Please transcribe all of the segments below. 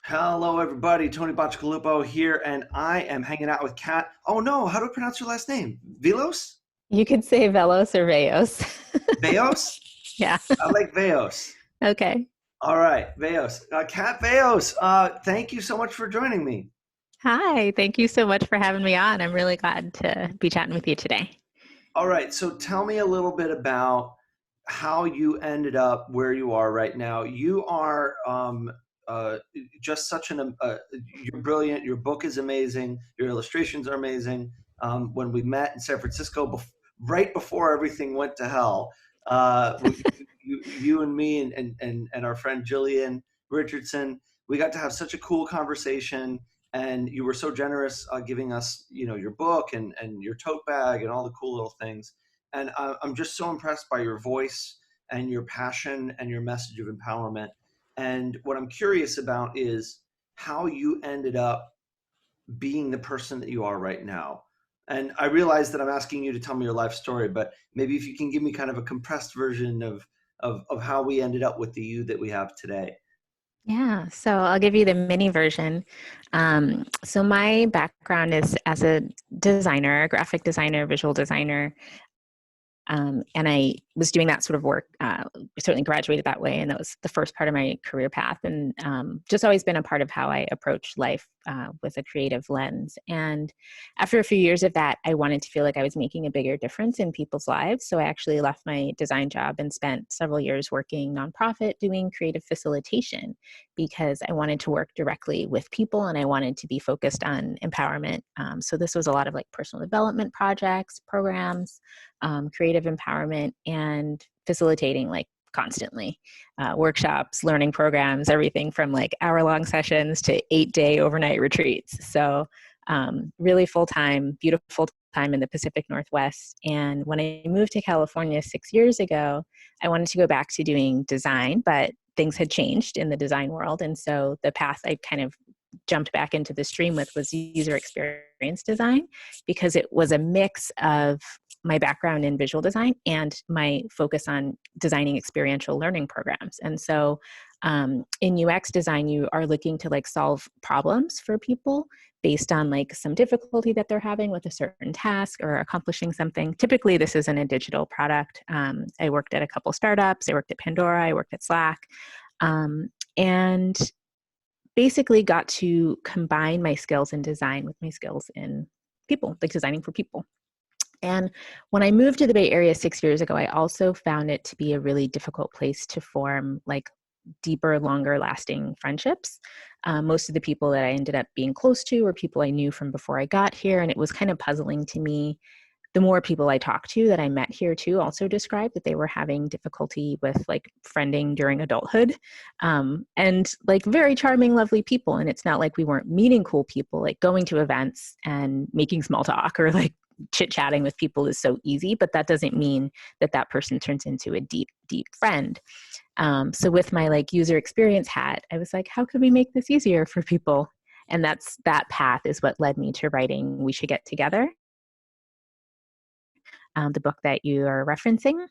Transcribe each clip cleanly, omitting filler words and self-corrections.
Hello, everybody. Tony Baccialupo here, and I am hanging out with Kat. Oh no, how do I pronounce your last name? Velos? You could say Vellos or Vellos. Veos? Yeah. I like Veos. Okay. All right, Veos. Kat Veos, thank you so much for joining me. Hi. Thank you so much for having me on. I'm really glad to be chatting with you today. All right, so tell me a little bit about how you ended up where you are right now. You are uh, just such you're brilliant. Your book is amazing. Your illustrations are amazing. When we met in San Francisco, right before everything went to hell, you and me and our friend Jillian Richardson, we got to have such a cool conversation, and you were so generous giving us your book and your tote bag and all the cool little things. And I'm just so impressed by your voice and your passion and your message of empowerment. And what I'm curious about is how you ended up being the person that you are right now. And I realize that I'm asking you to tell me your life story, but maybe if you can give me kind of a compressed version of how we ended up with the you that we have today. Yeah, so I'll give you the mini version. So my background is as a designer, graphic designer, visual designer. And I was doing that sort of work, certainly graduated that way. And that was the first part of my career path. And just always been a part of how I approach life with a creative lens. And after a few years of that, I wanted to feel like I was making a bigger difference in people's lives. So I actually left my design job and spent several years working nonprofit doing creative facilitation because I wanted to work directly with people and I wanted to be focused on empowerment. So this was a lot of like personal development projects, programs, creative empowerment, and facilitating like constantly workshops, learning programs, everything from like hour-long sessions to 8-day overnight retreats. So really full-time, beautiful time in the Pacific Northwest. And when I moved to California 6 years ago, I wanted to go back to doing design, but things had changed in the design world. And so the path I kind of jumped back into the stream with was user experience design because it was a mix of my background in visual design and my focus on designing experiential learning programs. And so in UX design, you are looking to like solve problems for people based on like some difficulty that they're having with a certain task or accomplishing something. Typically, this isn't a digital product. I worked at a couple startups. I worked at Pandora. I worked at Slack. And basically got to combine my skills in design with my skills in people, like designing for people. And when I moved to the Bay Area 6 years ago, I also found it to be a really difficult place to form like deeper, longer lasting friendships. Most of the people that I ended up being close to were people I knew from before I got here. And it was kind of puzzling to me. The more people I talked to that I met here too also described that they were having difficulty with like friending during adulthood, and like very charming, lovely people. And it's not like we weren't meeting cool people, like going to events and making small talk or like chit chatting with people is so easy, but that doesn't mean that that person turns into a deep, deep friend. So with my like user experience hat, I was like, how can we make this easier for people? And that path is what led me to writing We Should Get Together, the book that you are referencing.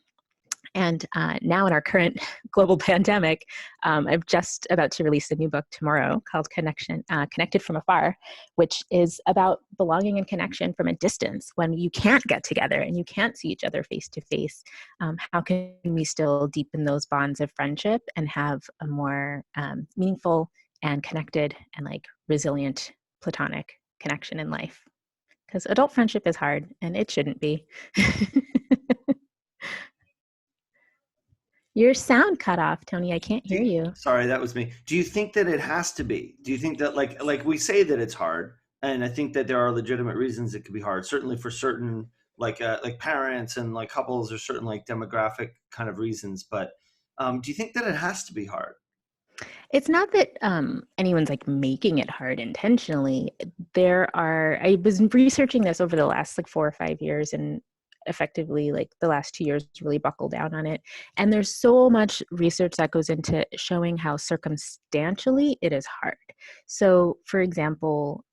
And now in our current global pandemic, I'm just about to release a new book tomorrow called Connected from Afar, which is about belonging and connection from a distance when you can't get together and you can't see each other face to face. How can we still deepen those bonds of friendship and have a more meaningful and connected and like resilient platonic connection in life? Because adult friendship is hard and it shouldn't be. Your sound cut off, Tony. I can't hear you. Sorry, that was me. Do you think that it has to be? Do you think that like we say that it's hard, and I think that there are legitimate reasons it could be hard. Certainly for certain like parents and like couples or certain like demographic kind of reasons. But do you think that it has to be hard? It's not that anyone's like making it hard intentionally. I was researching this over the last like 4 or 5 years and effectively like the last 2 years really buckled down on it. And there's so much research that goes into showing how circumstantially it is hard. So for example,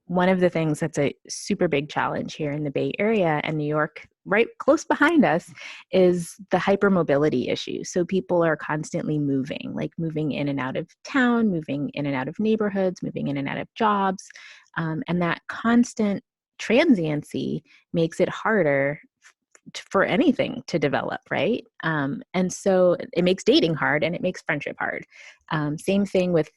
one of the things that's a super big challenge here in the Bay Area and New York, right close behind us, is the hypermobility issue. So people are constantly moving, like moving in and out of town, moving in and out of neighborhoods, moving in and out of jobs. And that constant transiency makes it harder for anything to develop, right? And so it makes dating hard and it makes friendship hard. Same thing with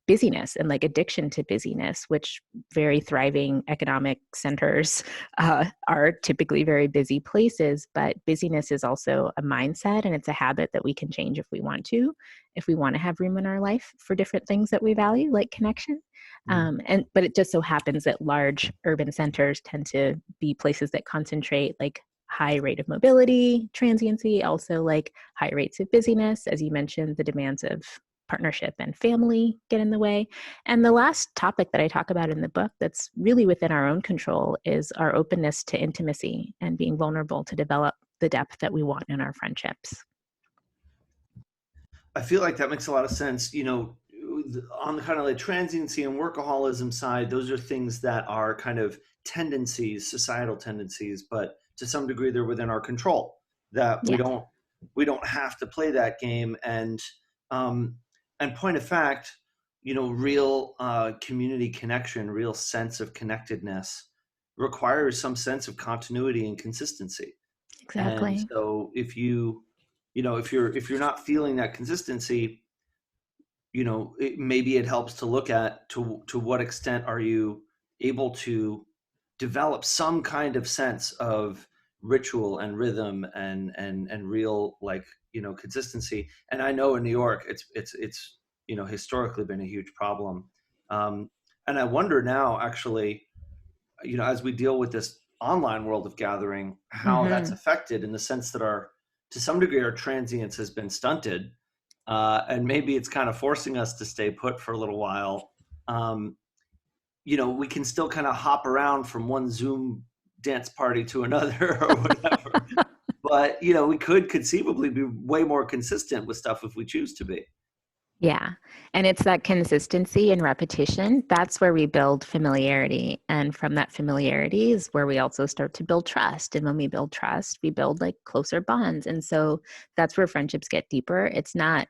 busyness and like addiction to busyness, which very thriving economic centers are typically very busy places. But busyness is also a mindset, and it's a habit that we can change if we want to, have room in our life for different things that we value, like connection. But it just so happens that large urban centers tend to be places that concentrate like high rate of mobility, transiency, also like high rates of busyness. As you mentioned, the demands of partnership and family get in the way. And the last topic that I talk about in the book that's really within our own control is our openness to intimacy and being vulnerable to develop the depth that we want in our friendships. I feel like that makes a lot of sense. On the kind of like transiency and workaholism side, those are things that are kind of tendencies, societal tendencies, but to some degree they're within our control. That we Yeah, don't have to play that game. Um, and point of fact, real community connection, real sense of connectedness requires some sense of continuity and consistency. And exactly. so if you're not feeling that consistency, maybe it helps to look at to what extent are you able to develop some kind of sense of ritual and rhythm and real, like, consistency. And I know in New York it's historically been a huge problem. um, and I wonder now, actually, as we deal with this online world of gathering, how that's Mm-hmm. affected, in the sense that to some degree, our transience has been stunted, and maybe it's kind of forcing us to stay put for a little while. Um, we can still kind of hop around from one Zoom dance party to another or whatever, but we could conceivably be way more consistent with stuff if we choose to be. Yeah. And it's that consistency and repetition. That's where we build familiarity. And from that familiarity is where we also start to build trust. And when we build trust, we build like closer bonds. And so that's where friendships get deeper. It's not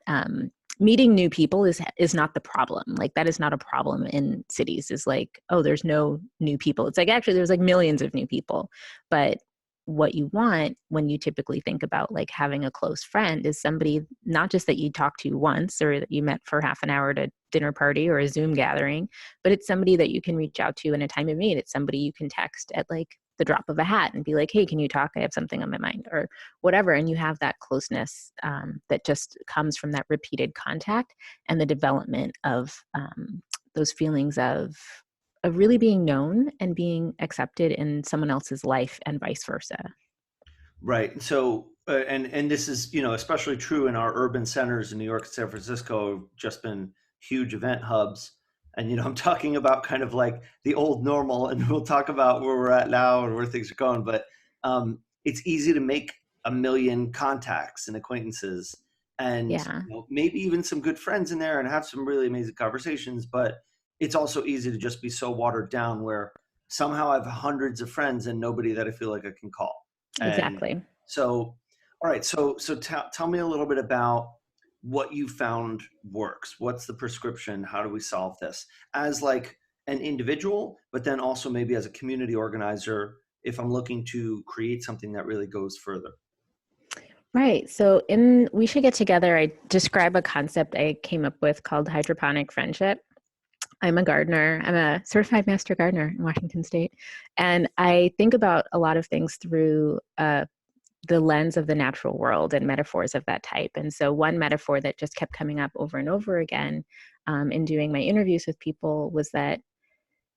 meeting new people is not the problem. Like that is not a problem in cities. Is like, oh, there's no new people. It's like actually there's like millions of new people. But what you want when you typically think about like having a close friend is somebody not just that you talk to once or that you met for half an hour at a dinner party or a Zoom gathering, but it's somebody that you can reach out to in a time of need. It's somebody you can text at like the drop of a hat and be like, hey, can you talk? I have something on my mind or whatever. And you have that closeness that just comes from that repeated contact and the development of those feelings of really being known and being accepted in someone else's life and vice versa. Right. So, and this is, especially true in our urban centers in New York and San Francisco, have just been huge event hubs. And, I'm talking about kind of like the old normal, and we'll talk about where we're at now and where things are going. But it's easy to make a million contacts and acquaintances, and Yeah, maybe even some good friends in there, and have some really amazing conversations. But it's also easy to just be so watered down where somehow I have hundreds of friends and nobody that I feel like I can call. And exactly. so, all right. So tell me a little bit about what you found works. What's the prescription? How do we solve this as like an individual, but then also maybe as a community organizer, if I'm looking to create something that really goes further? Right. So in We Should Get Together, I describe a concept I came up with called hydroponic friendship. I'm a gardener. I'm a certified master gardener in Washington State. And I think about a lot of things through the lens of the natural world and metaphors of that type. And so, one metaphor that just kept coming up over and over again in doing my interviews with people was that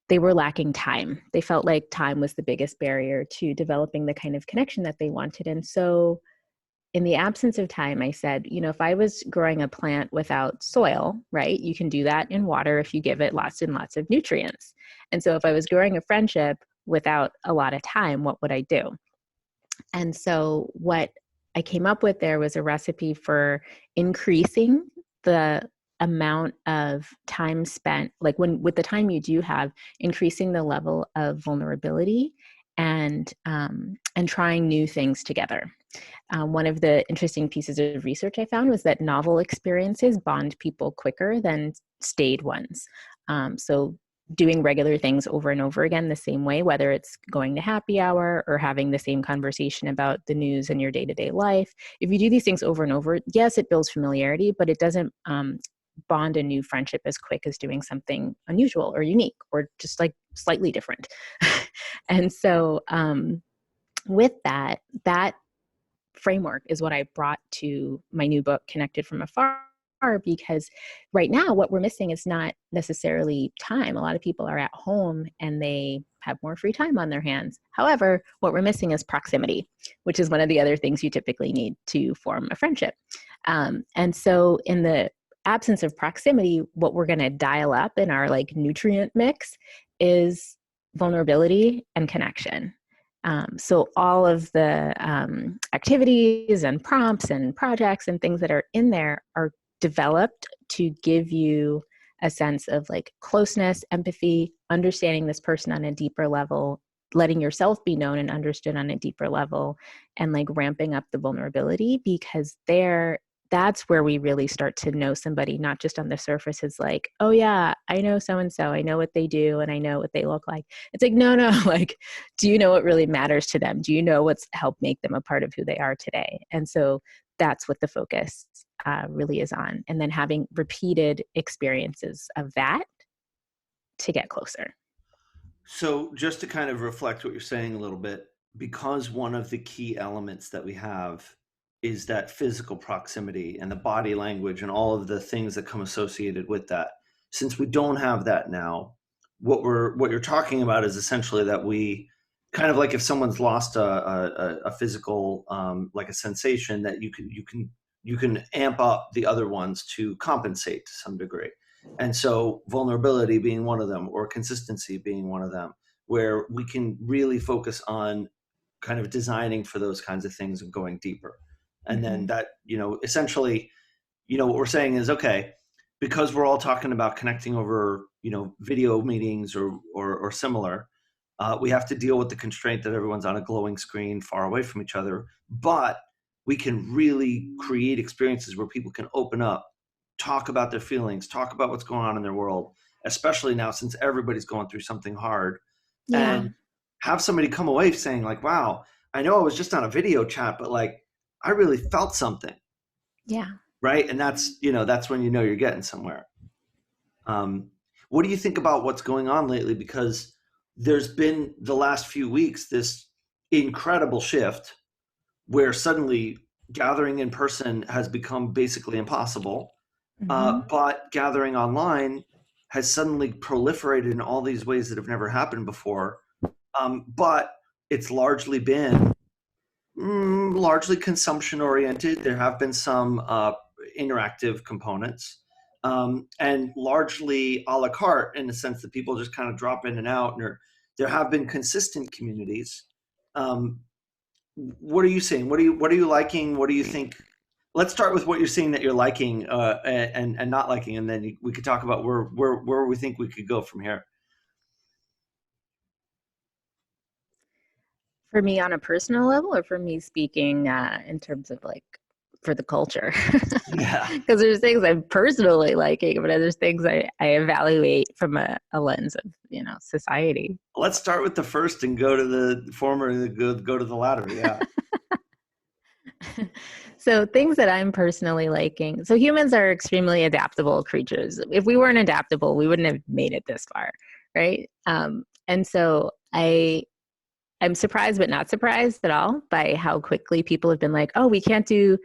they were lacking time. They felt like time was the biggest barrier to developing the kind of connection that they wanted. And so, in the absence of time, I said, if I was growing a plant without soil, right, you can do that in water if you give it lots and lots of nutrients. And so, if I was growing a friendship without a lot of time, what would I do? And so what I came up with there was a recipe for increasing the amount of time spent, like with the time you do have, increasing the level of vulnerability and trying new things together. One of the interesting pieces of research I found was that novel experiences bond people quicker than stayed ones. So doing regular things over and over again the same way, whether it's going to happy hour or having the same conversation about the news in your day-to-day life, if you do these things over and over, yes, it builds familiarity, but it doesn't bond a new friendship as quick as doing something unusual or unique or just like slightly different. And so with that framework is what I brought to my new book, Connected from Afar, because right now what we're missing is not necessarily time. A lot of people are at home and they have more free time on their hands. However, what we're missing is proximity, which is one of the other things you typically need to form a friendship. And so in the absence of proximity, what we're going to dial up in our like nutrient mix is vulnerability and connection. So all of the activities and prompts and projects and things that are in there are developed to give you a sense of like closeness, empathy, understanding this person on a deeper level, letting yourself be known and understood on a deeper level, and like ramping up the vulnerability, because that's where we really start to know somebody, not just on the surface. It's like, oh yeah, I know so-and-so, I know what they do and I know what they look like. It's like, no, like, do you know what really matters to them? Do you know what's helped make them a part of who they are today? And so that's what the focus really is on. And then having repeated experiences of that to get closer. So, just to kind of reflect what you're saying a little bit, because one of the key elements that we have is that physical proximity and the body language and all of the things that come associated with that. Since we don't have that now, what you're talking about is essentially that we kind of like if someone's lost a physical like a sensation, that you can amp up the other ones to compensate to some degree. And so vulnerability being one of them, or consistency being one of them, where we can really focus on kind of designing for those kinds of things and going deeper. And then that, essentially, what we're saying is, okay, because we're all talking about connecting over, video meetings or similar, we have to deal with the constraint that everyone's on a glowing screen far away from each other. But we can really create experiences where people can open up, talk about their feelings, talk about what's going on in their world, especially now since everybody's going through something hard, Yeah. and have somebody come away saying like, wow, I know I was just on a video chat, but like, I really felt something. Yeah. Right. And that's when you're getting somewhere. What do you think about what's going on lately? Because there's been the last few weeks, this incredible shift where suddenly gathering in person has become basically impossible. But gathering online has suddenly proliferated in all these ways that have never happened before. But it's largely been largely consumption oriented. There have been some interactive components, and largely a la carte in the sense that people just kind of drop in and out. And there have been consistent communities. Um, what are you seeing? What are you liking? What do you think? Let's start with what you're seeing that you're liking and not liking, and then we could talk about where we think we could go from here. For me on a personal level, or for me speaking in terms of like for the culture? Yeah. Because there's things I'm personally liking, but there's things I evaluate from a lens of, society. Let's start with the first and go to the former and go to the latter. Yeah. So things that I'm personally liking. So humans are extremely adaptable creatures. If we weren't adaptable, we wouldn't have made it this far, right? And so I'm surprised, but not surprised at all by how quickly people have been like, oh, we can't do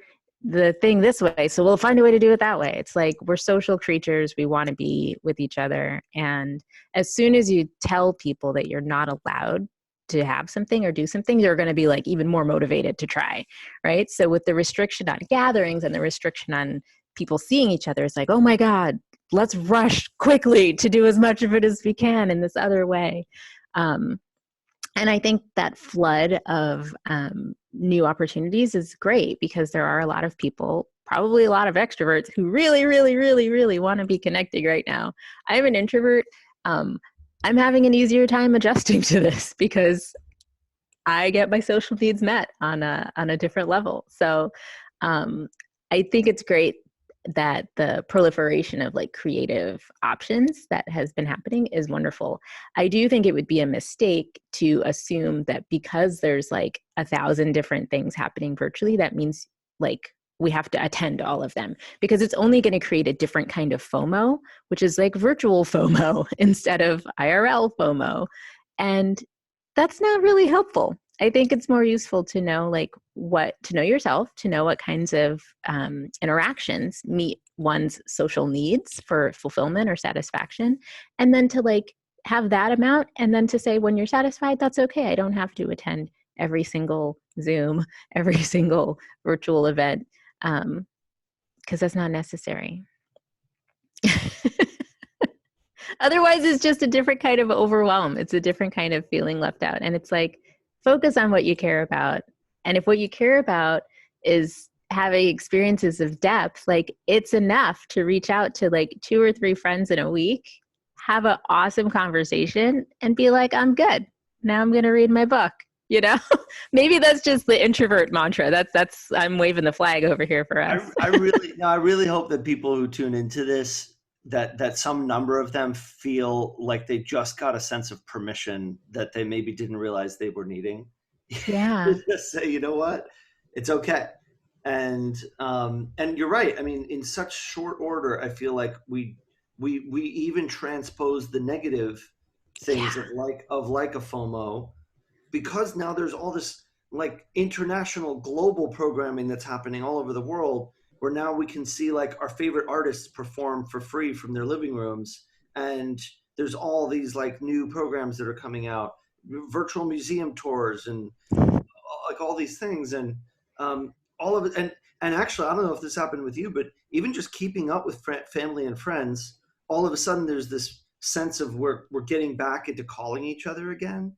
the thing this way, so we'll find a way to do it that way. It's like we're social creatures. We want to be with each other. And as soon as you tell people that you're not allowed to have something or do something, you're going to be like even more motivated to try, right? So with the restriction on gatherings and the restriction on people seeing each other, it's like, oh my God, let's rush quickly to do as much of it as we can in this other way. And I think that flood of new opportunities is great because there are a lot of people probably a lot of extroverts who really, really, really, really want to be connecting right now. I'm an introvert. I'm having an easier time adjusting to this because I get my social needs met on a different level. So um, I think it's great that the proliferation of like creative options that has been happening is wonderful. I do think it would be a mistake to assume that because there's like 1,000 different things happening virtually, that means like we have to attend all of them, because it's only going to create a different kind of FOMO, which is like virtual FOMO instead of IRL FOMO. And that's not really helpful. I think it's more useful to know like to know yourself, to know what kinds of interactions meet one's social needs for fulfillment or satisfaction, and then to like have that amount, and then to say when you're satisfied, that's okay. I don't have to attend every single Zoom, every single virtual event, because that's not necessary. Otherwise, it's just a different kind of overwhelm. It's a different kind of feeling left out. And it's like, focus on what you care about. And if what you care about is having experiences of depth, like it's enough to reach out to like 2 or 3 friends in a week, have an awesome conversation, and be like, I'm good. Now I'm going to read my book. You know, maybe that's just the introvert mantra. That's I'm waving the flag over here for us. I really hope that people who tune into this, that some number of them feel like they just got a sense of permission that they maybe didn't realize they were needing. Yeah. Just say, you know what, it's okay. And you're right. I mean, in such short order, I feel like we even transpose the negative things Yeah. of like a FOMO, because now there's all this like international global programming that's happening all over the world, where now we can see like our favorite artists perform for free from their living rooms, and there's all these like new programs that are coming out, virtual museum tours, and like all these things, and all of it. And actually, I don't know if this happened with you, but even just keeping up with family and friends, all of a sudden there's this sense of we're getting back into calling each other again,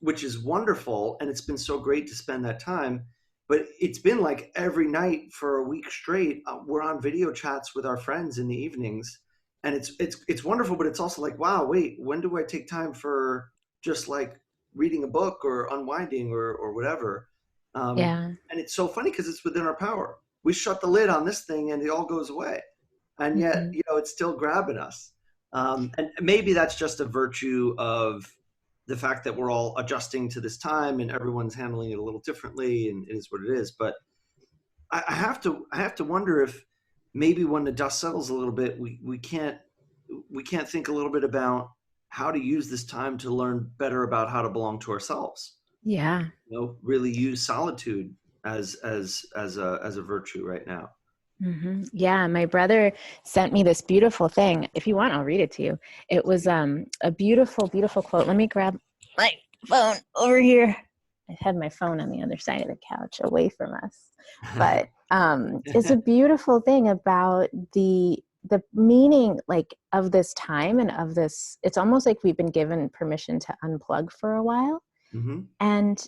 which is wonderful. And it's been so great to spend that time. But it's been like every night for a week straight, we're on video chats with our friends in the evenings, and it's wonderful. But it's also like, wow, wait, when do I take time for just like reading a book or unwinding or whatever? Yeah. And it's so funny because it's within our power. We shut the lid on this thing and it all goes away, and yet Mm-hmm. it's still grabbing us. And maybe that's just a virtue of the fact that we're all adjusting to this time and everyone's handling it a little differently, and it is what it is. But I have to wonder if maybe when the dust settles a little bit, we can't think a little bit about how to use this time to learn better about how to belong to ourselves. Yeah. Really use solitude as a virtue right now. Yeah, my brother sent me this beautiful thing. If you want, I'll read it to you. It was a beautiful, beautiful quote. Let me grab my phone over here. I had my phone on the other side of the couch away from us. But it's a beautiful thing about the meaning like of this time and of this. It's almost like we've been given permission to unplug for a while Hmm. and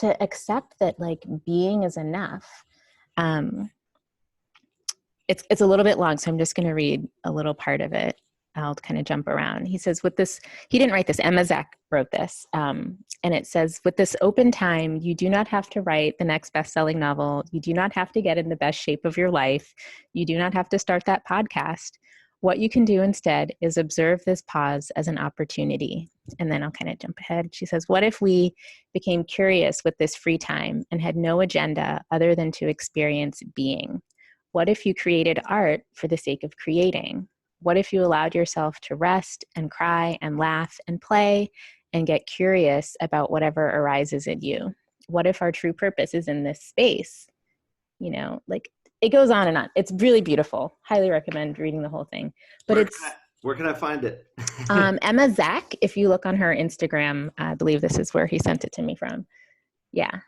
to accept that like being is enough. Um, it's a little bit long, so I'm just going to read a little part of it. I'll kind of jump around. He says, with this, he didn't write this, Emma Zach wrote this. And it says, with this open time, you do not have to write the next best-selling novel. You do not have to get in the best shape of your life. You do not have to start that podcast. What you can do instead is observe this pause as an opportunity. And then I'll kind of jump ahead. She says, what if we became curious with this free time and had no agenda other than to experience being? What if you created art for the sake of creating? What if you allowed yourself to rest and cry and laugh and play and get curious about whatever arises in you? What if our true purpose is in this space? Like it goes on and on. It's really beautiful. Highly recommend reading the whole thing. But Where can I find it? Emma Zach, if you look on her Instagram, I believe this is where he sent it to me from. Yeah.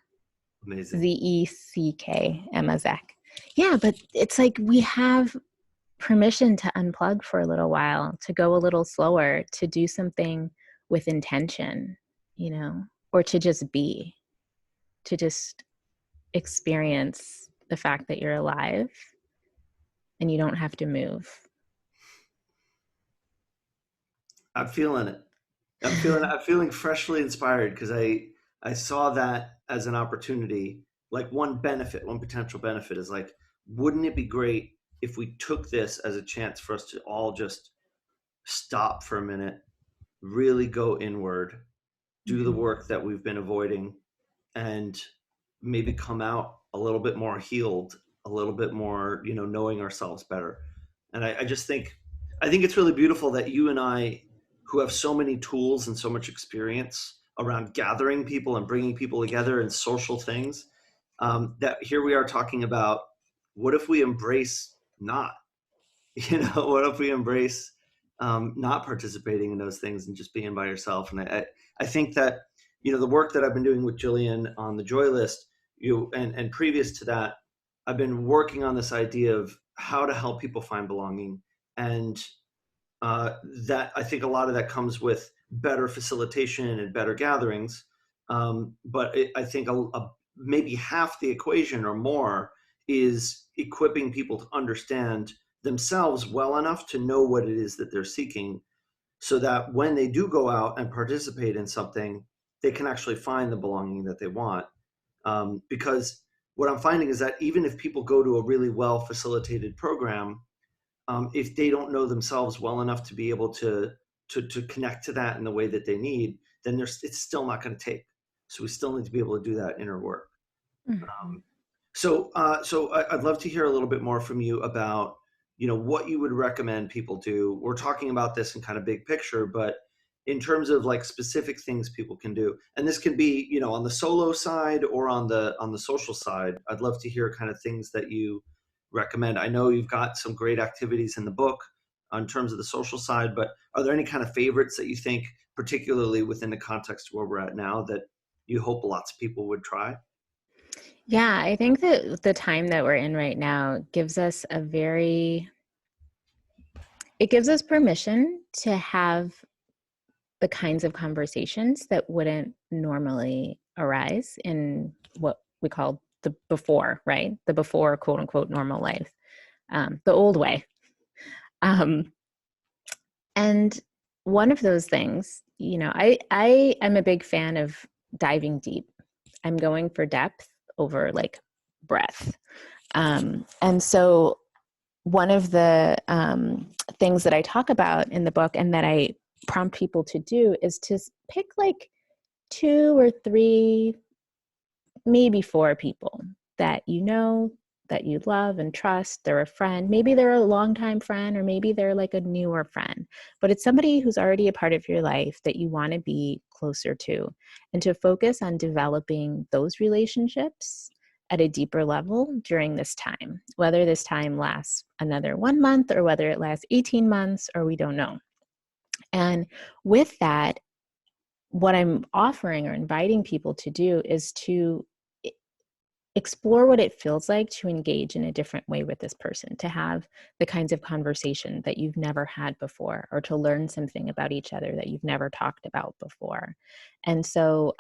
Amazing. Zeck, Emma Zach. Yeah, but it's like we have permission to unplug for a little while, to go a little slower, to do something with intention, or to just be, to just experience the fact that you're alive and you don't have to move. I'm feeling it. I'm feeling freshly inspired because I saw that as an opportunity. Like one benefit, one potential benefit is like, wouldn't it be great if we took this as a chance for us to all just stop for a minute, really go inward, do the Mm-hmm. work that we've been avoiding, and maybe come out a little bit more healed, a little bit more, knowing ourselves better. And I just think it's really beautiful that you and I, who have so many tools and so much experience around gathering people and bringing people together in social things, that here we are talking about what if we embrace not, what if we embrace not participating in those things and just being by yourself? And I think that, the work that I've been doing with Jillian on the Joy List, and previous to that, I've been working on this idea of how to help people find belonging. And that I think a lot of that comes with better facilitation and better gatherings. I think maybe half the equation or more is equipping people to understand themselves well enough to know what it is that they're seeking, so that when they do go out and participate in something, they can actually find the belonging that they want. Because what I'm finding is that even if people go to a really well facilitated program, if they don't know themselves well enough to be able to connect to that in the way that they need, then it's still not going to take. So we still need to be able to do that inner work. Mm-hmm. So I'd love to hear a little bit more from you about, what you would recommend people do. We're talking about this in kind of big picture, but in terms of like specific things people can do, and this can be, on the solo side or on the social side. I'd love to hear kind of things that you recommend. I know you've got some great activities in the book in terms of the social side, but are there any kind of favorites that you think, particularly within the context where we're at now, that you hope lots of people would try? Yeah, I think that the time that we're in right now gives us it gives us permission to have the kinds of conversations that wouldn't normally arise in what we call the before, right? The before quote unquote normal life, the old way. Um, and one of those things, I am a big fan of diving deep. I'm going for depth over like breadth. And so one of the things that I talk about in the book and that I prompt people to do is to pick like 2 or 3, maybe 4 people that that you love and trust. They're a friend. Maybe they're a longtime friend, or maybe they're like a newer friend, but it's somebody who's already a part of your life that you want to be closer to, and to focus on developing those relationships at a deeper level during this time, whether this time lasts another 1 month or whether it lasts 18 months, or we don't know. And with that, what I'm offering or inviting people to do is to explore what it feels like to engage in a different way with this person, to have the kinds of conversation that you've never had before, or to learn something about each other that you've never talked about before. And so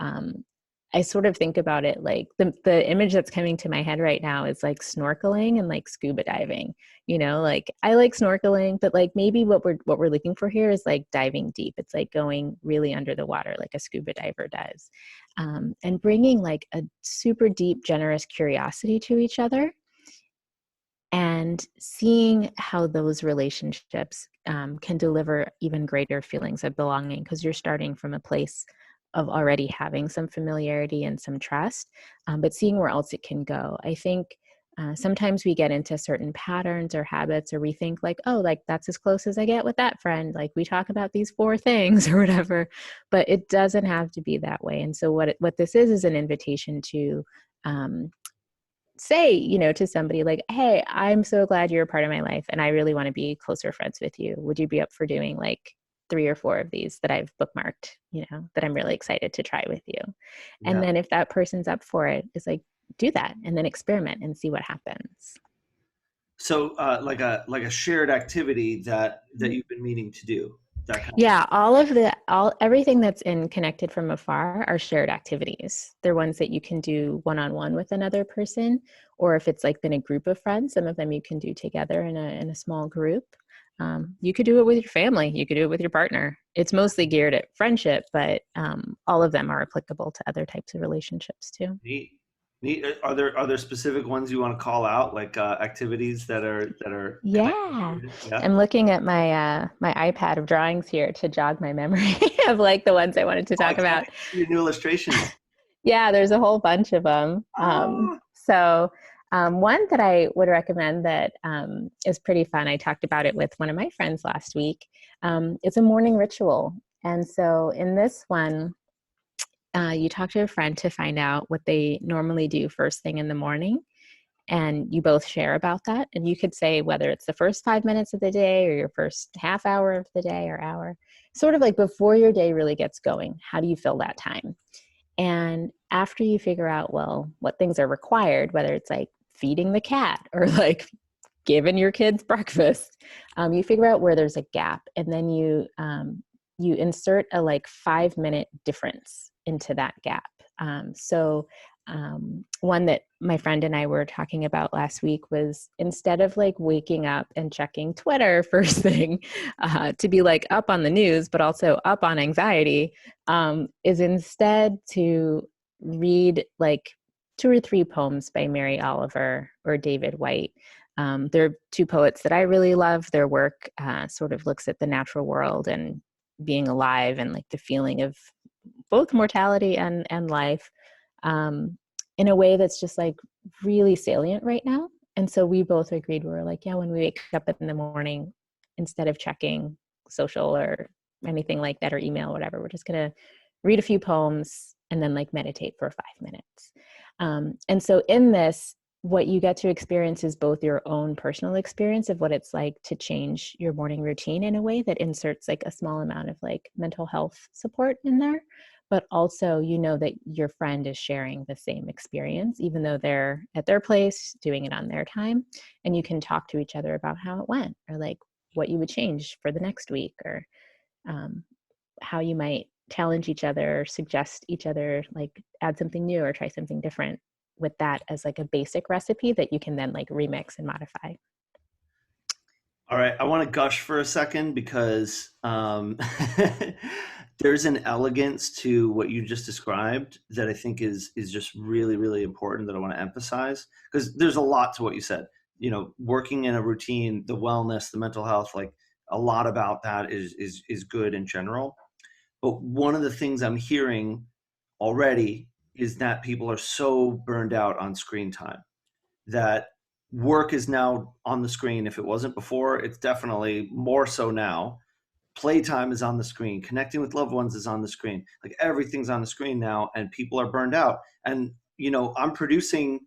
I sort of think about it like the image that's coming to my head right now is like snorkeling and like scuba diving. Like I like snorkeling, but like maybe what we're looking for here is like diving deep. It's like going really under the water like a scuba diver does. And bringing like a super deep, generous curiosity to each other, and seeing how those relationships can deliver even greater feelings of belonging, because you're starting from a place of already having some familiarity and some trust, but seeing where else it can go. I think sometimes we get into certain patterns or habits, or we think like, oh, like that's as close as I get with that friend. Like we talk about these 4 things or whatever, but it doesn't have to be that way. And so what this is an invitation to say, to somebody like, hey, I'm so glad you're a part of my life and I really want to be closer friends with you. Would you be up for doing like 3 or 4 of these that I've bookmarked, that I'm really excited to try with you? And Yeah. then if that person's up for it, it's like, do that and then experiment and see what happens. So like a shared activity that you've been meaning to do. that kind of Yeah, all everything that's in connected from afar are shared activities. They're ones that you can do one-on-one with another person, or if it's like been a group of friends, some of them you can do together in a small group. You could do it with your family. You could do it with your partner. It's mostly geared at friendship, but all of them are applicable to other types of relationships too. neat. Neat. Are there specific ones you want to call out, like activities that are connected Yeah. to? Yeah. I'm looking at my iPad of drawings here to jog my memory of like the ones I wanted to Oh, I talk can't about. wait to see your new illustrations. Yeah, there's a whole bunch of them. Oh, One that I would recommend that is pretty fun. I talked about it with one of my friends last week. It's a morning ritual. And so in this one, you talk to a friend to find out what they normally do first thing in the morning, and you both share about that. And you could say whether it's the first 5 minutes of the day or your first half hour of the day or hour, sort of like before your day really gets going. How do you fill that time? And after you figure out, well, what things are required, whether it's like feeding the cat or like giving your kids breakfast, you figure out where there's a gap, and then you insert a like 5 minute difference into that gap. One that my friend and I were talking about last week was, instead of like waking up and checking Twitter first thing to be like up on the news, but also up on anxiety, is instead to read like 2 or 3 poems by Mary Oliver or David White. They're 2 poets that I really love. Their work sort of looks at the natural world and being alive and like the feeling of both mortality and life, um, in a way that's just like really salient right now. And so we both agreed, we were like, yeah, when we wake up in the morning, instead of checking social or anything like that or email, whatever, we're just going to read a few poems and then like meditate for 5 minutes. And so in this, what you get to experience is both your own personal experience of what it's like to change your morning routine in a way that inserts like a small amount of like mental health support in there, but also you know that your friend is sharing the same experience, even though they're at their place doing it on their time, and you can talk to each other about how it went, or like what you would change for the next week, or um, how you might challenge each other, suggest each other, like add something new or try something different, with that as like a basic recipe that you can then like remix and modify. all right. I want to gush for a second because there's an elegance to what you just described that I think is just really, really important that I want to emphasize, because there's a lot to what you said. Working in a routine, the wellness, the mental health, like a lot about that is good in general. But one of the things I'm hearing already is that people are so burned out on screen time that work is now on the screen. If it wasn't before, it's definitely more so now. Playtime is on the screen. Connecting with loved ones is on the screen. Like everything's on the screen now, and people are burned out. And I'm producing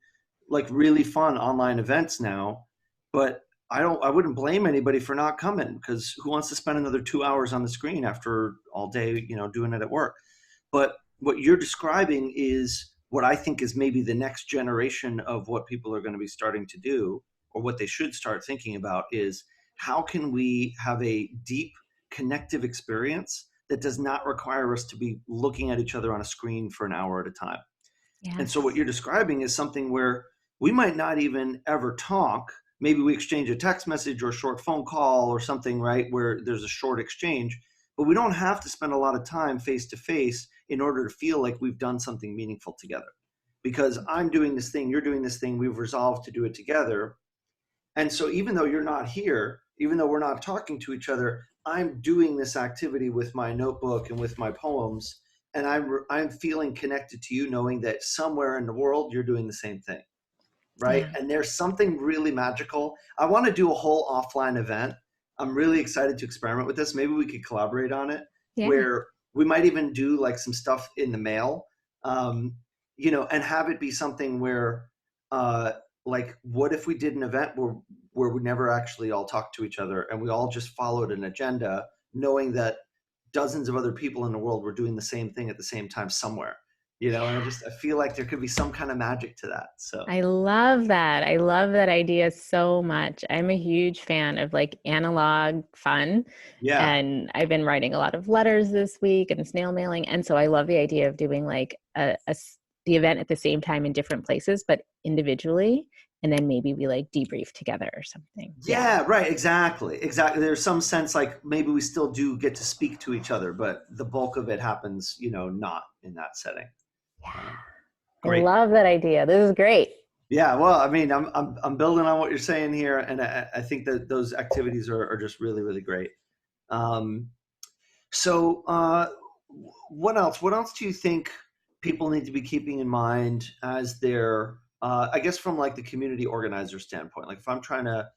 like really fun online events now, but I wouldn't blame anybody for not coming, because who wants to spend another 2 hours on the screen after all day, doing it at work? But what you're describing is what I think is maybe the next generation of what people are going to be starting to do, or what they should start thinking about, is how can we have a deep connective experience that does not require us to be looking at each other on a screen for an hour at a time. And so what Yes. you're describing is something where we might not even ever talk. Maybe we exchange a text message or a short phone call or something, right? Where there's a short exchange, but we don't have to spend a lot of time face to face in order to feel like we've done something meaningful together. Because I'm doing this thing, you're doing this thing, we've resolved to do it together. And so even though you're not here, even though we're not talking to each other, I'm doing this activity with my notebook and with my poems, and I'm feeling connected to you, knowing that somewhere in the world you're doing the same thing, right? Yeah. And there's something really magical. I want to do a whole offline event. I'm really excited to experiment with this. Maybe we could collaborate on it, Yeah. where we might even do like some stuff in the mail, um, and have it be something where, uh, like, what if we did an event where we never actually all talked to each other, and we all just followed an agenda, knowing that dozens of other people in the world were doing the same thing at the same time somewhere. And I feel like there could be some kind of magic to that. So I love that. I love that idea so much. I'm a huge fan of like analog fun. yeah, And I've been writing a lot of letters this week and snail mailing. And so I love the idea of doing like the event at the same time in different places, but individually. And then maybe we like debrief together or something. Yeah. yeah, right, exactly. There's some sense like maybe we still do get to speak to each other, but the bulk of it happens, not in that setting. Um, I Great. love that idea. This is great. Yeah, well, I mean, I'm building on what you're saying here, and I think that those activities are just really, really great. Um, so, what else? What else do you think people need to be keeping in mind as they're, I guess, from like the community organizer standpoint? Like, if I'm trying to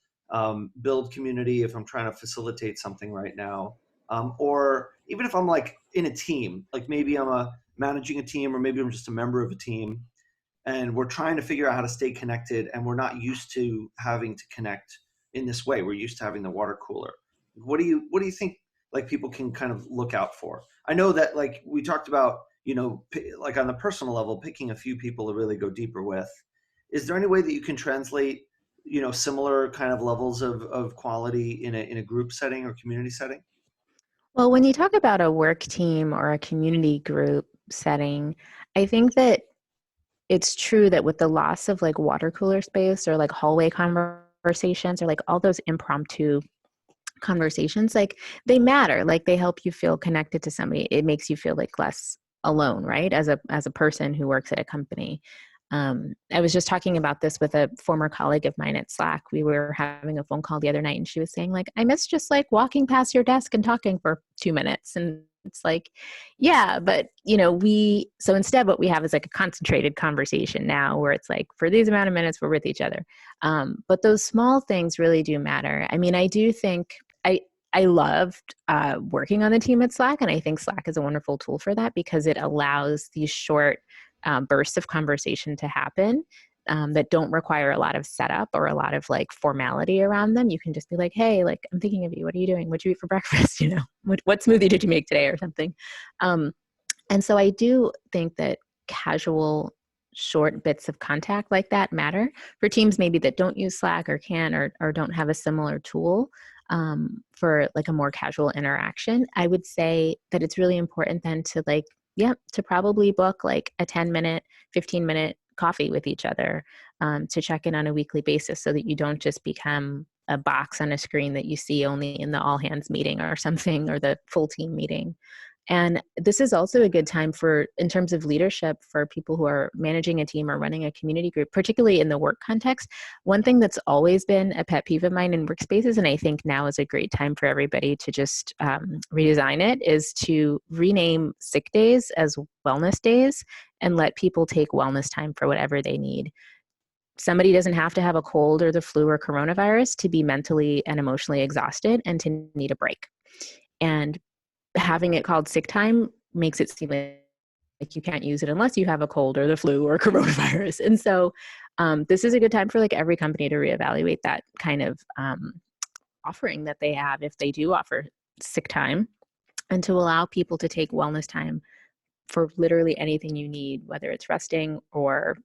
build community, if I'm trying to facilitate something right now, or even if I'm like in a team, like maybe I'm managing a team, or maybe I'm just a member of a team, and we're trying to figure out how to stay connected, and we're not used to having to connect in this way. We're used to having the water cooler. What do you think like people can kind of look out for? I know that like we talked about, like on the personal level, picking a few people to really go deeper with. Is there any way that you can translate, similar kind of levels of quality in a group setting or community setting? Well, when you talk about a work team or a community group setting, I think that it's true that with the loss of like water cooler space or like hallway conversations or like all those impromptu conversations, like they matter. Like they help you feel connected to somebody. It makes you feel like less alone, right? As a person who works at a company. I was just talking about this with a former colleague of mine at Slack. We were having a phone call the other night, and she was saying, like, I miss just like walking past your desk and talking for 2 minutes. And it's like, yeah, but so instead, what we have is like a concentrated conversation now where it's like, for these amount of minutes, we're with each other. But those small things really do matter. I mean, I do think I loved working on the team at Slack, and I think Slack is a wonderful tool for that because it allows these short bursts of conversation to happen that don't require a lot of setup or a lot of like formality around them. You can just be like, hey, like I'm thinking of you. What are you doing? What'd you eat for breakfast? What smoothie did you make today or something? Um, and so I do think that casual short bits of contact like that matter for teams maybe that don't use Slack or can or don't have a similar tool for like a more casual interaction. I would say that it's really important then to like, yeah, to probably book like a 10-minute, 15-minute coffee with each other to check in on a weekly basis so that you don't just become a box on a screen that you see only in the all hands meeting or something or the full team meeting. And this is also a good time for, in terms of leadership, for people who are managing a team or running a community group, particularly in the work context. One thing that's always been a pet peeve of mine in workspaces, and I think now is a great time for everybody to just redesign it, is to rename sick days as wellness days and let people take wellness time for whatever they need. Somebody doesn't have to have a cold or the flu or coronavirus to be mentally and emotionally exhausted and to need a break. And having it called sick time makes it seem like you can't use it unless you have a cold or the flu or coronavirus. And so this is a good time for like every company to reevaluate that kind of offering that they have if they do offer sick time, and to allow people to take wellness time for literally anything you need, whether it's resting or,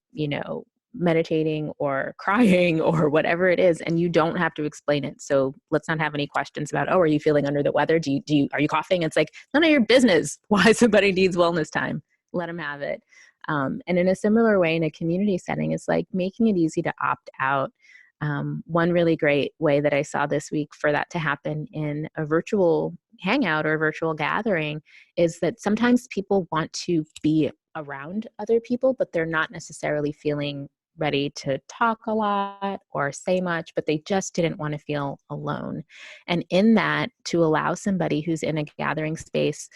meditating or crying or whatever it is, and you don't have to explain it. So let's not have any questions about, oh, are you feeling under the weather? Are you coughing? It's like none of your business why somebody needs wellness time. Let them have it. And in a similar way, in a community setting, it's like making it easy to opt out. One really great way that I saw this week for that to happen in a virtual hangout or a virtual gathering is that sometimes people want to be around other people, but they're not necessarily feeling ready to talk a lot or say much, but they just didn't want to feel alone. And in that, to allow somebody who's in a gathering space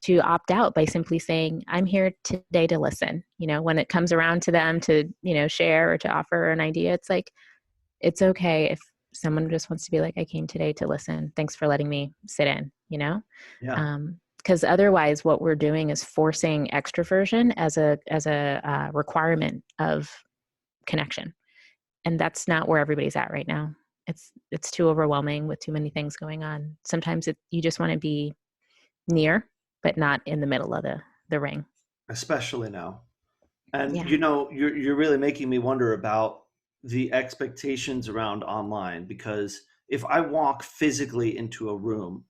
to opt out by simply saying, I'm here today to listen. When it comes around to them to, share or to offer an idea, it's like, it's okay if someone just wants to be like, I came today to listen. Thanks for letting me sit in, Yeah. Because otherwise what we're doing is forcing extroversion as a requirement of connection. And that's not where everybody's at right now. It's too overwhelming with too many things going on. Sometimes you just want to be near, but not in the middle of the ring. Especially now. And Yeah. you're really making me wonder about the expectations around online, because if I walk physically into a room,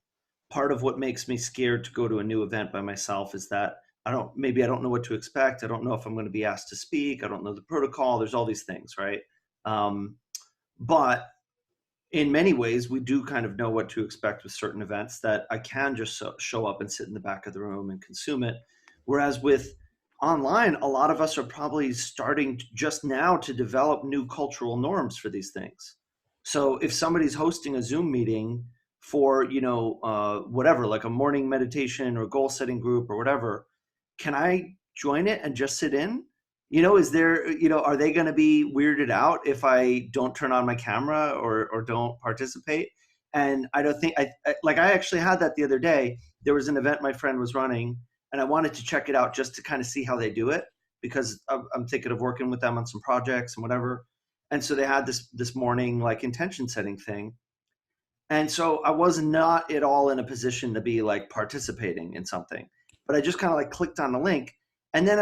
part of what makes me scared to go to a new event by myself is that I don't know what to expect. I don't know if I'm going to be asked to speak. I don't know the protocol. There's all these things, right? Um, but in many ways, we do kind of know what to expect with certain events, that I can just show up and sit in the back of the room and consume it. Whereas with online, a lot of us are probably starting just now to develop new cultural norms for these things. So if somebody's hosting a Zoom meeting for, whatever, like a morning meditation or goal setting group or whatever, can I join it and just sit in? Is there, are they going to be weirded out if I don't turn on my camera or don't participate? And I don't think I actually had that the other day. There was an event my friend was running, and I wanted to check it out just to kind of see how they do it, because I'm thinking of working with them on some projects and whatever. And so they had this morning like intention setting thing, and so I was not at all in a position to be like participating in something, but I just kind of like clicked on the link. And then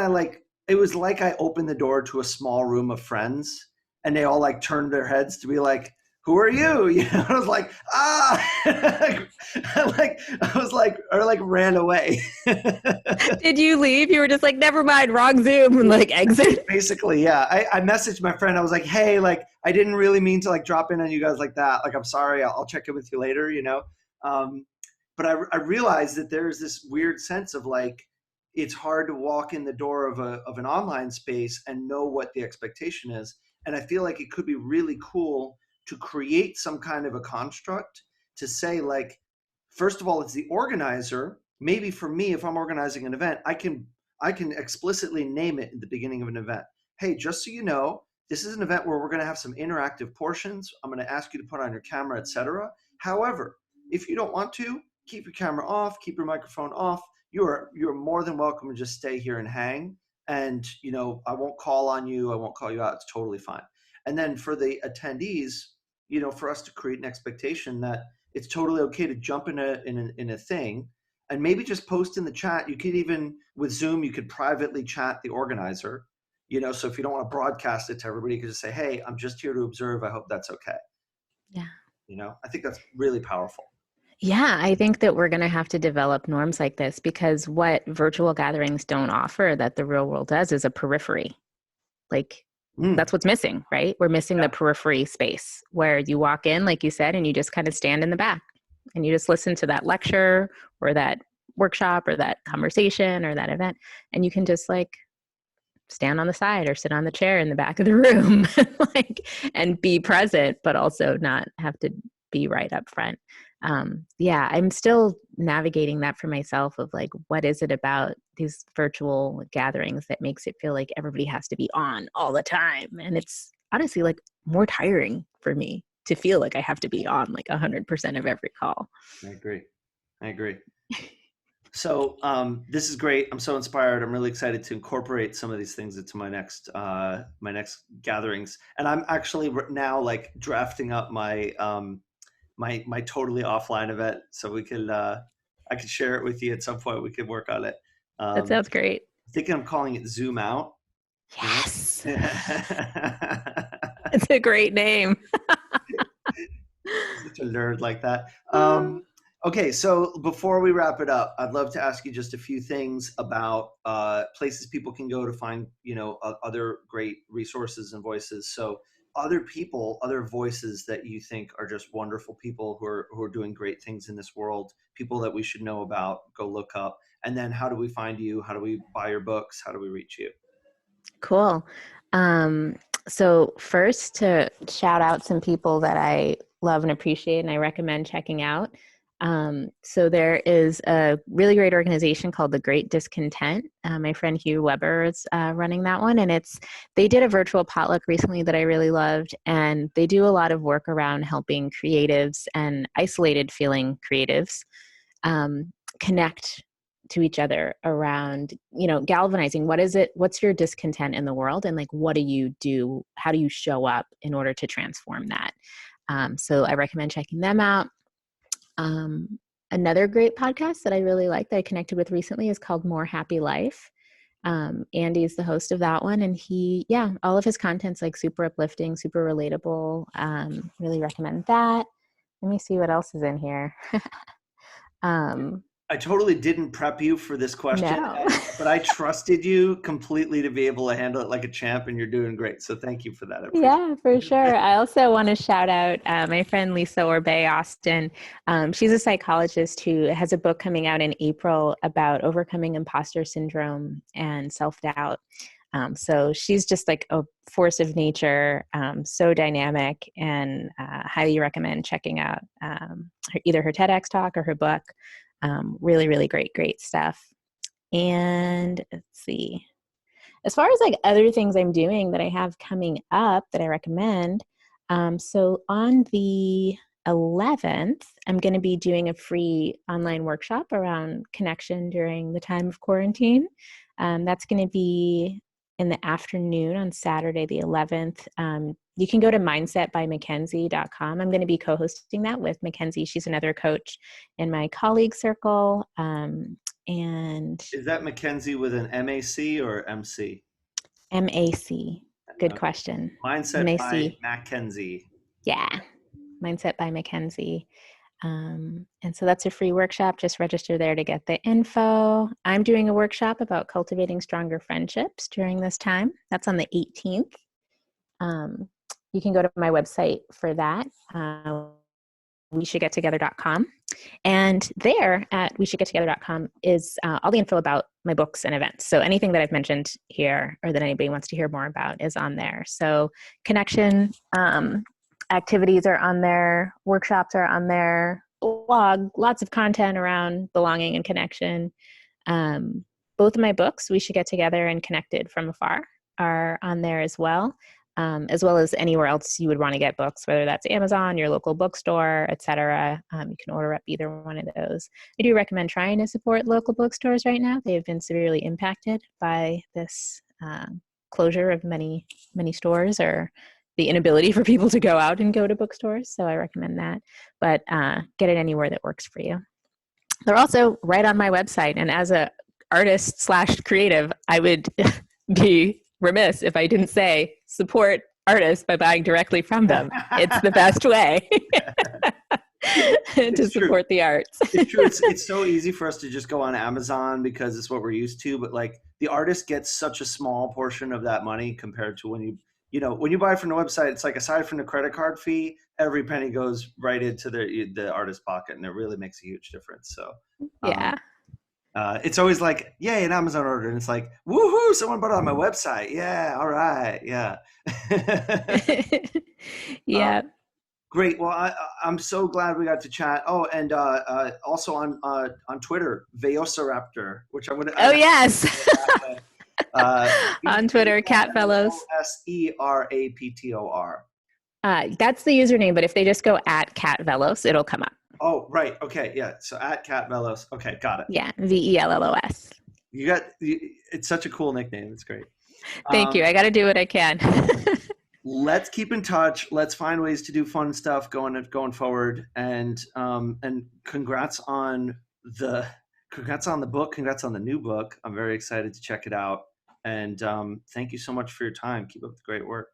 it was like I opened the door to a small room of friends, and they all like turned their heads to be like, who are you? I was like, I was like, or like ran away. Did you leave? You were just like, never mind, wrong Zoom, and like exit. Basically, yeah. I messaged my friend. I was like, hey, like, I didn't really mean to like drop in on you guys like that. Like, I'm sorry. I'll check in with you later. Um, but I realized that there's this weird sense of like, it's hard to walk in the door of an online space and know what the expectation is. And I feel like it could be really cool to create some kind of a construct to say, like, first of all, it's the organizer. Maybe for me, if I'm organizing an event, I can explicitly name it at the beginning of an event. Hey, just so you know, this is an event where we're going to have some interactive portions. I'm going to ask you to put on your camera, etc. However, if you don't want to, keep your camera off, keep your microphone off. You're more than welcome to just stay here and hang. And I won't call on you. I won't call you out. It's totally fine. And then for the attendees, for us to create an expectation that it's totally okay to jump in a thing, and maybe just post in the chat. You could even, with Zoom, you could privately chat the organizer. So if you don't want to broadcast it to everybody, you could just say, hey, I'm just here to observe. I hope that's okay. Yeah. I think that's really powerful. Yeah, I think that we're going to have to develop norms like this, because what virtual gatherings don't offer that the real world does is a periphery. Like, that's what's missing, right? We're missing the periphery space where you walk in, like you said, and you just kind of stand in the back and you just listen to that lecture or that workshop or that conversation or that event. And you can just like stand on the side or sit on the chair in the back of the room and be present, but also not have to be right up front. Yeah, I'm still navigating that for myself of like, what is it about these virtual gatherings that makes it feel like everybody has to be on all the time? And it's honestly like more tiring for me to feel like I have to be on like 100% of every call. I agree. So this is great. I'm so inspired. I'm really excited to incorporate some of these things into my next gatherings. And I'm actually now like drafting up my totally offline event, so I could share it with you at some point. We could work on it. That sounds great. I think I'm calling it Zoom Out. Yes. Yeah. It's a great name. Such a nerd like that. Okay, so before we wrap it up, I'd love to ask you just a few things about places people can go to find, other great resources and voices. So, other people, other voices that you think are just wonderful people who are doing great things in this world, people that we should know about, go look up. And then, how do we find you? How do we buy your books? How do we reach you? Cool. So first, to shout out some people that I love and appreciate and I recommend checking out. So there is a really great organization called The Great Discontent. My friend Hugh Weber is running that one, and they did a virtual potluck recently that I really loved, and they do a lot of work around helping creatives and isolated feeling creatives connect to each other around, galvanizing what's your discontent in the world, and like, what do you do, how do you show up in order to transform that. So I recommend checking them out. Another great podcast that I really like that I connected with recently is called More Happy Life. Andy's the host of that one, and all of his content's like super uplifting, super relatable. Really recommend that. Let me see what else is in here. I totally didn't prep you for this question, No. but I trusted you completely to be able to handle it like a champ, and you're doing great. So thank you for that. I appreciate Yeah, for sure. I also want to shout out my friend Lisa Orbay Austin. She's a psychologist who has a book coming out in April about overcoming imposter syndrome and self-doubt. So she's just like a force of nature, so dynamic, and highly recommend checking out either her TEDx talk or her book. Really, really great stuff. And let's see. As far as like other things I'm doing that I have coming up that I recommend, so on the 11th, I'm going to be doing a free online workshop around connection during the time of quarantine. That's going to be in the afternoon on Saturday, the 11th. You can go to mindsetbymackenzie.com. I'm going to be co-hosting that with Mackenzie. She's another coach in my colleague circle. And Is that Mackenzie with an MAC or MC? MAC. Good question. Mindset by MAC. Mackenzie. Yeah. Mindset by Mackenzie. And so that's a free workshop. Just register there to get the info. I'm doing a workshop about cultivating stronger friendships during this time. That's on the 18th. You can go to my website for that, weshouldgettogether.com. And there at weshouldgettogether.com is all the info about my books and events. So anything that I've mentioned here or that anybody wants to hear more about is on there. So connection activities are on there, workshops are on there, blog, lots of content around belonging and connection. Both of my books, We Should Get Together and Connected from Afar, are on there as well as anywhere else you would want to get books, whether that's Amazon, your local bookstore, etc. You can order up either one of those. I do recommend trying to support local bookstores right now. They've been severely impacted by this closure of many stores, or the inability for people to go out and go to bookstores. So I recommend that, but get it anywhere that works for you. They're also right on my website. And as a artist / creative, I would be remiss if I didn't say support artists by buying directly from them. It's the best way to support the arts. It's true. It's so easy for us to just go on Amazon because it's what we're used to. But like the artist gets such a small portion of that money compared to when you buy from the website. It's like aside from the credit card fee, every penny goes right into the artist's pocket, and it really makes a huge difference. So yeah. It's always like, yay, an Amazon order. And it's like, woohoo, someone bought it on my website. Yeah, all right, yeah. Yeah. Great. Well, I'm so glad we got to chat. Oh, and also on Twitter, Velociraptor, which I'm going to. Oh, yes. On Twitter, Cat Vellos. Seraptor. That's the username, but if they just go at Cat Vellos, it'll come up. Oh, right. Okay. Yeah. So at Cat Vellos. Okay. Got it. Yeah. VELLOS. It's such a cool nickname. It's great. Thank you. I got to do what I can. Let's keep in touch. Let's find ways to do fun stuff going forward. And congrats on the book. Congrats on the new book. I'm very excited to check it out. And thank you so much for your time. Keep up the great work.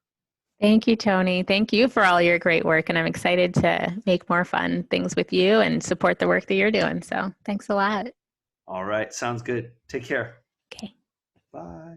Thank you, Tony. Thank you for all your great work. And I'm excited to make more fun things with you and support the work that you're doing. So thanks a lot. All right. Sounds good. Take care. Okay. Bye.